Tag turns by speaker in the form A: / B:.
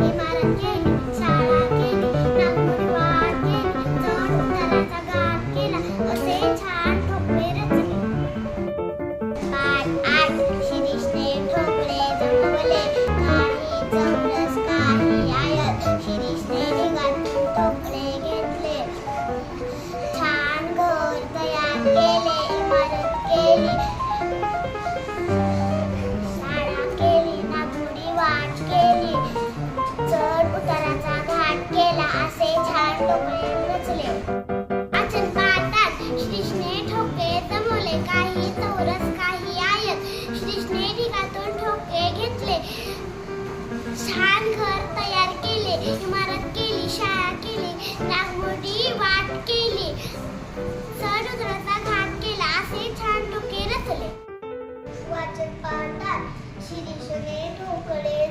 A: इमारत केली, शाळा केली, नागमोडी वाट केली, चढ उताराचा घाट केला, असे छान ठोकळे रचले. पाठ 8. शिरीषने ठोकळे जमवले, काही जमलंच काही आयत. शिरीषने ढिगातून ठोकळे घेतले, छान घर तयार केले, इमारत केली, शाळा केली, नागमोडी वाट केली, चढ उताराचा घाट केला, असे छान ठोकळे रचले. वाचन पाठात शिरीषने ठोकळे जमवले, काही चौरस काही आयत. शिरीषने ढिगातून ठोकळे घेतले, छान घर तयार केले, इमारत केली, शाळा केली, नागमोडी वाट केली, चढ उताराचा घाट केला, असे छान ठोकळे रचले. वाचन पाठात शिरीषने ठोकळे